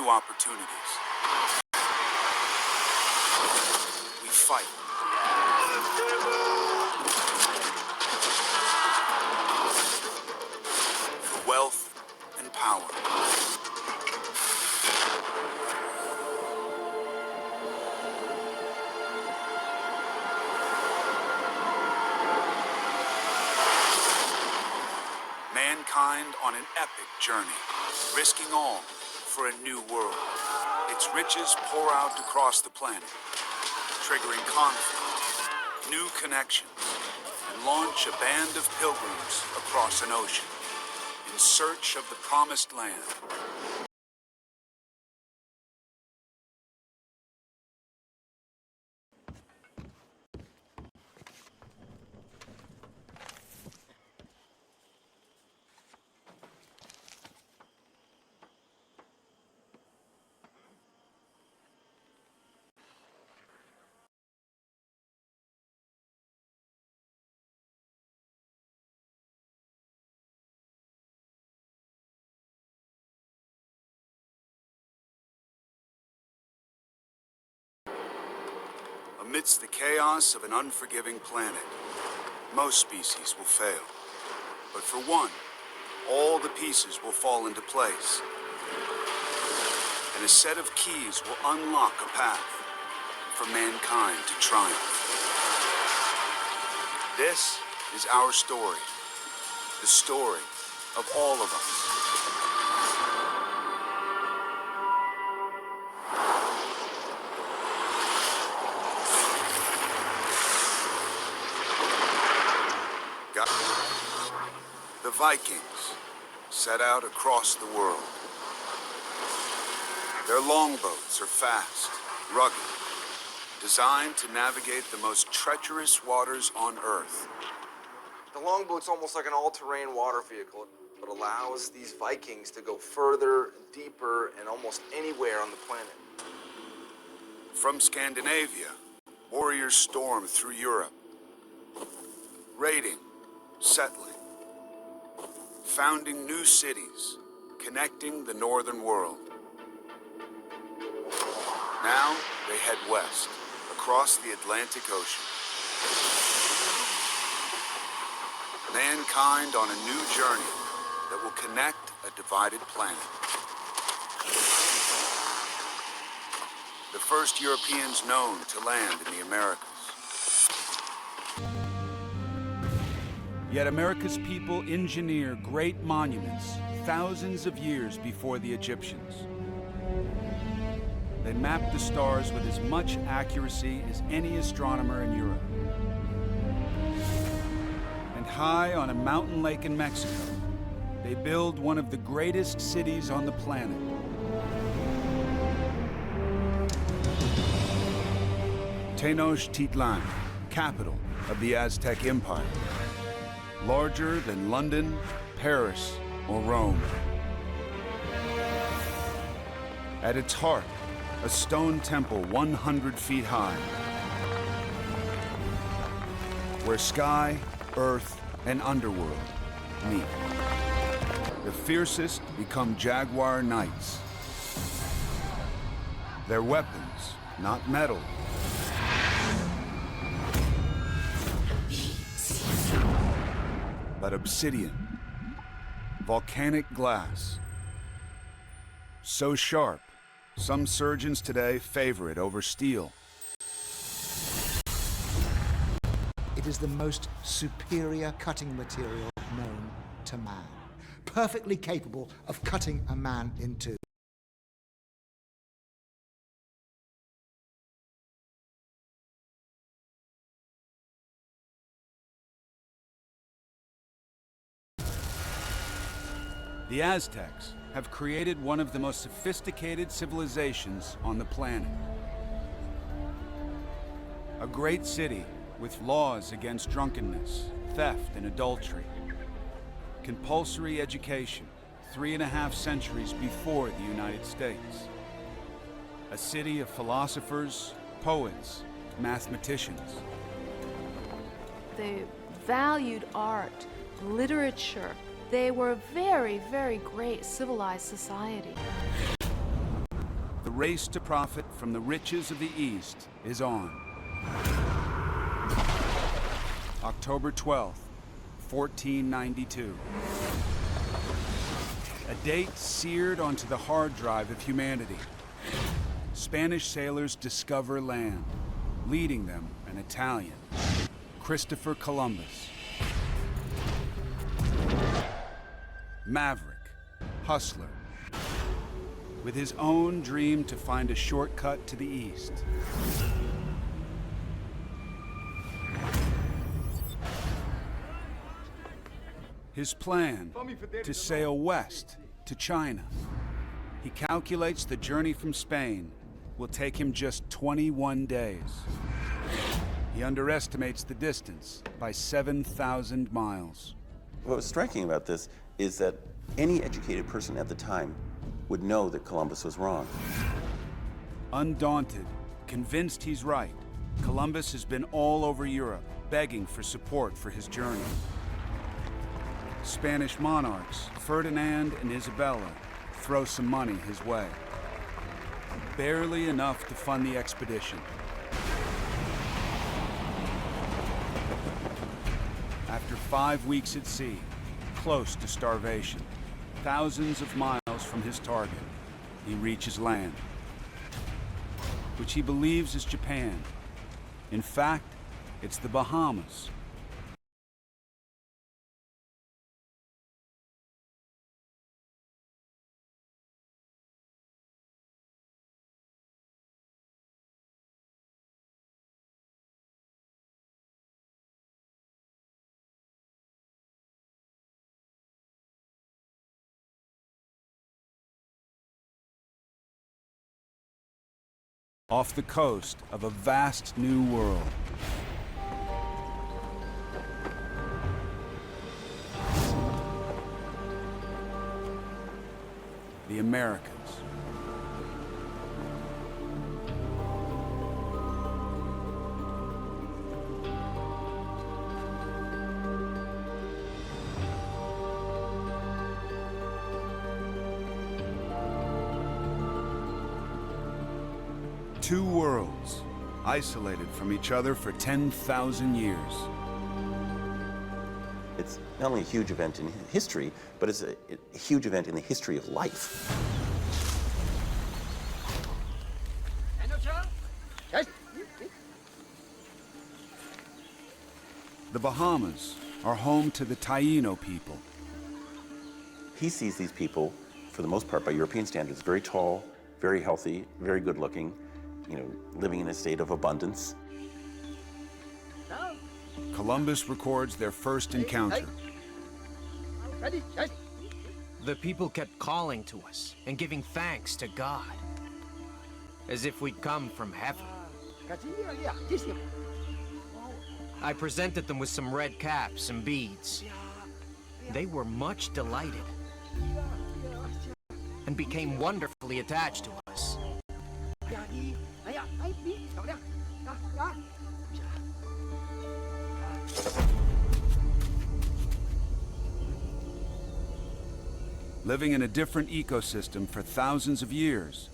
new opportunities. We fight. For wealth and power. Mankind on an epic journey, risking all for a new world. Its riches pour out across the planet, triggering conflict, new connections, and launch a band of pilgrims across an ocean in search of the promised land. Amidst the chaos of an unforgiving planet, most species will fail. But for one, all the pieces will fall into place. And a set of keys will unlock a path for mankind to triumph. This is our story, the story of all of us. The Vikings set out across the world. Their longboats are fast, rugged, designed to navigate the most treacherous waters on Earth. The longboat's almost like an all-terrain water vehicle. It allows these Vikings to go further, deeper, and almost anywhere on the planet. From Scandinavia, warriors storm through Europe, raiding, settling, founding new cities, connecting the northern world. Now they head west, across the Atlantic Ocean. Mankind on a new journey that will connect a divided planet. The first Europeans known to land in the Americas. Yet America's people engineer great monuments thousands of years before the Egyptians. They map the stars with as much accuracy as any astronomer in Europe. And high on a mountain lake in Mexico, they build one of the greatest cities on the planet. Tenochtitlan, capital of the Aztec Empire. Larger than London, Paris, or Rome. At its heart, a stone temple 100 feet high, where sky, earth, and underworld meet. The fiercest become jaguar knights. Their weapons, not metal, but obsidian, volcanic glass. So sharp, some surgeons today favor it over steel. It is the most superior cutting material known to man, perfectly capable of cutting a man in two. The Aztecs have created one of the most sophisticated civilizations on the planet. A great city with laws against drunkenness, theft, and adultery. Compulsory education 3.5 centuries before the United States. A city of philosophers, poets, mathematicians. They valued art, literature. They were a very, very great civilized society. race to profit from the riches of the East is on. October 12th, 1492. A date seared onto the hard drive of humanity. Spanish sailors discover land, leading them an Italian, Christopher Columbus. Maverick, hustler, with his own dream to find a shortcut to the east. His plan, to sail west to China. He calculates the journey from Spain will take him just 21 days. He underestimates the distance by 7,000 miles. What was striking about this is that any educated person at the time would know that Columbus was wrong. Undaunted, convinced he's right, Columbus has been all over Europe, begging for support for his journey. Spanish monarchs, Ferdinand and Isabella, throw some money his way. Barely enough to fund the expedition. After 5 weeks at sea, close to starvation, thousands of miles from his target, he reaches land, which he believes is Japan. In fact, it's the Bahamas. Off the coast of a vast new world. The Americas. Two worlds, isolated from each other for 10,000 years. It's not only a huge event in history, but it's a huge event in the history of life. The Bahamas are home to the Taino people. He sees these people, for the most part by European standards, very tall, very healthy, very good looking, living in a state of abundance. Columbus records their first encounter. The people kept calling to us and giving thanks to God, as if we'd come from heaven. I presented them with some red caps and beads. They were much delighted and became wonderfully attached to us. Living in a different ecosystem for thousands of years,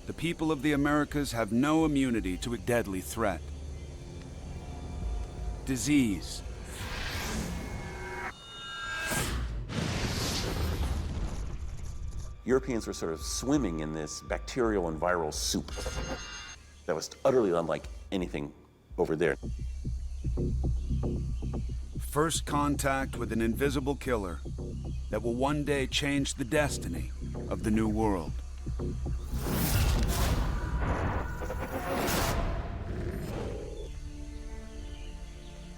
the people of the Americas have no immunity to a deadly threat. Disease. Europeans were sort of swimming in this bacterial and viral soup that was utterly unlike anything over there. First contact with an invisible killer that will one day change the destiny of the New World.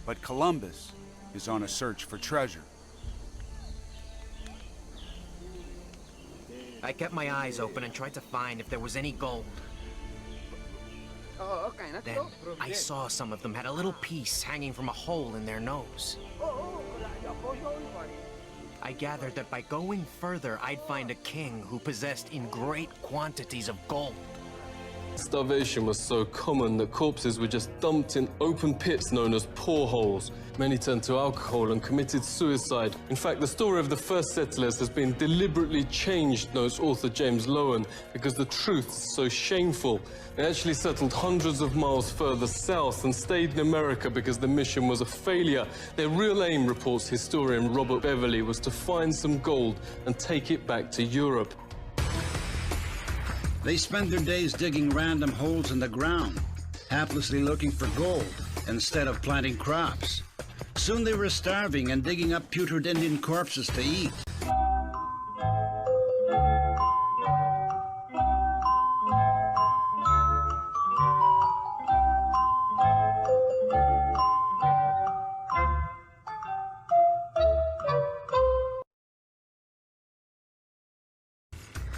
But Columbus is on a search for treasure. I kept my eyes open and tried to find if there was any gold. Then I saw some of them had a little piece hanging from a hole in their nose. I gathered that by going further, I'd find a king who possessed in great quantities of gold. Starvation was so common that corpses were just dumped in open pits known as poreholes. Many turned to alcohol and committed suicide. In fact, the story of the first settlers has been deliberately changed, notes author James Lowen, because the truth is so shameful. They actually settled hundreds of miles further south and stayed in America because the mission was a failure. Their real aim, reports historian Robert Beverly, was to find some gold and take it back to Europe. They spent their days digging random holes in the ground, haplessly looking for gold instead of planting crops. Soon they were starving and digging up putrid Indian corpses to eat.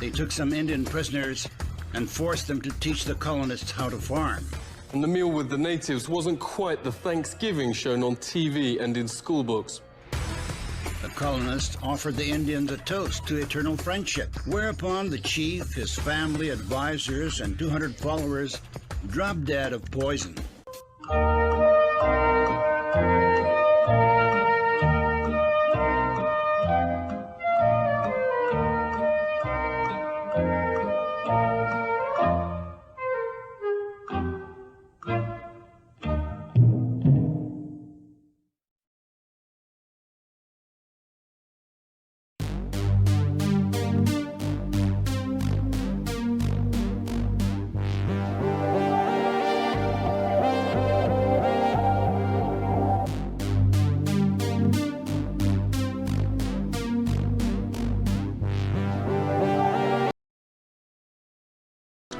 They took some Indian prisoners and forced them to teach the colonists how to farm. And the meal with the natives wasn't quite the Thanksgiving shown on TV and in school books. The colonists offered the Indians a toast to eternal friendship, whereupon the chief, his family, advisors, and 200 followers dropped dead of poison.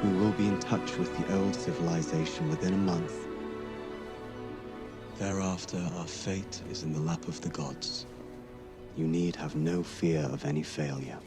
We will be in touch with the old civilization within a month. Thereafter, our fate is in the lap of the gods. You need have no fear of any failure.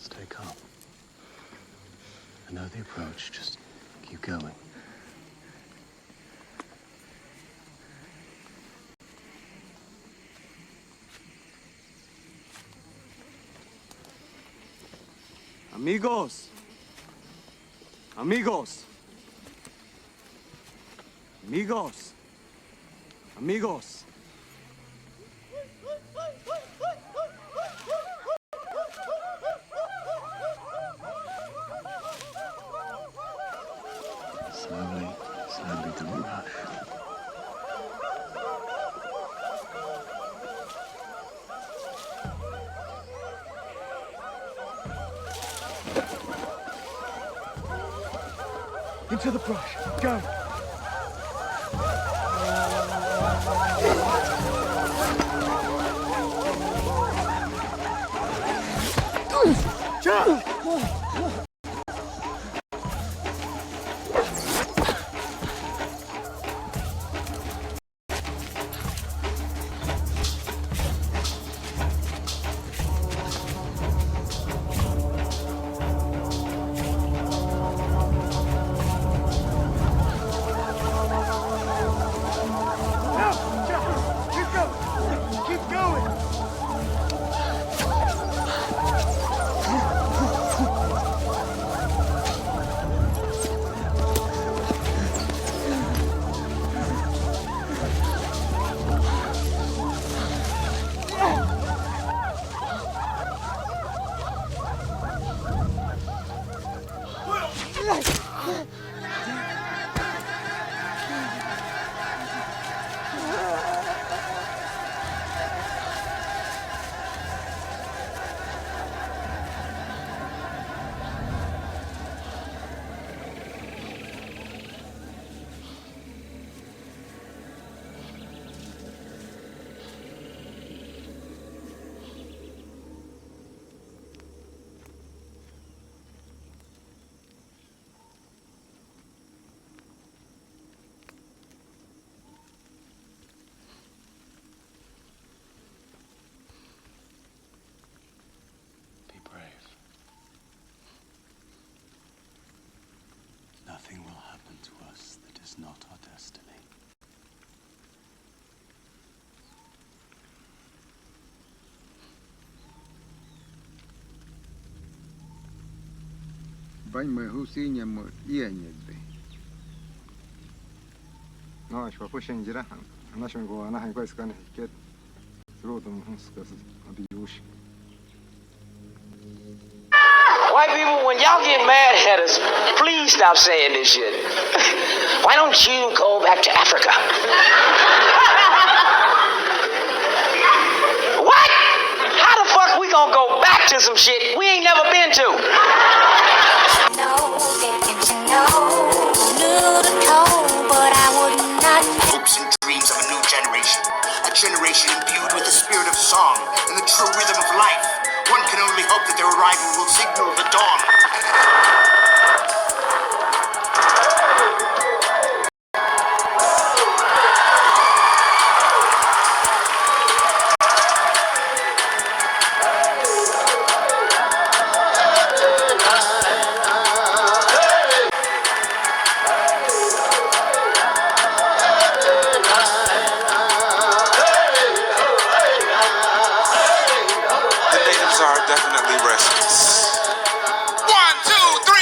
Stay calm. I know the approach, just keep going. Amigos! Amigos! Amigos! Amigos! Slowly, slowly, don't rush. Into the brush. Go! Jump! Nothing will happen to us that is not our destiny. Bánh mì hú xí nhà mượt yên nhiệt bì. Nói cho bố sinh ra hàng, nói cho cô anh hay quay scan kết, rồi tụi mình sẽ đi uống. White people, when y'all get mad at us, please stop saying this shit. Why don't you go back to Africa? What? How the fuck we gonna go back to some shit we ain't never been to? Hopes and dreams of a new generation. A generation imbued with the spirit of song and the true rhythm of life. One can only hope that their arrival will signal the dawn. Are definitely restless. 1, 2, 3.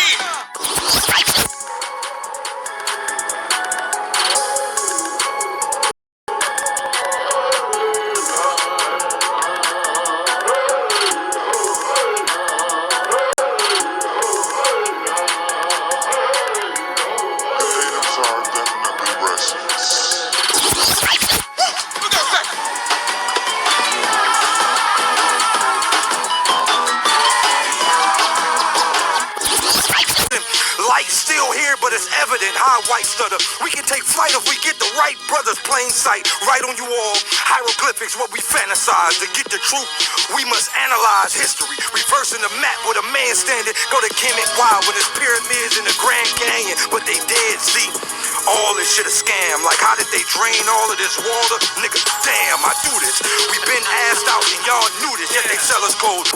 Still here, but it's evident how white stutter. We can take flight if we get the right brothers, plain sight. Right on you all, hieroglyphics, what we fantasize. To get the truth, we must analyze history. Reversing the map with a man standing. Go to Kemet Wild with his pyramids in the Grand Canyon. But they dead, see. All this shit a scam. Like, how did they drain all of this water? Nigga, damn, I do this. We been assed out and y'all knew this, yet they sell us clothes.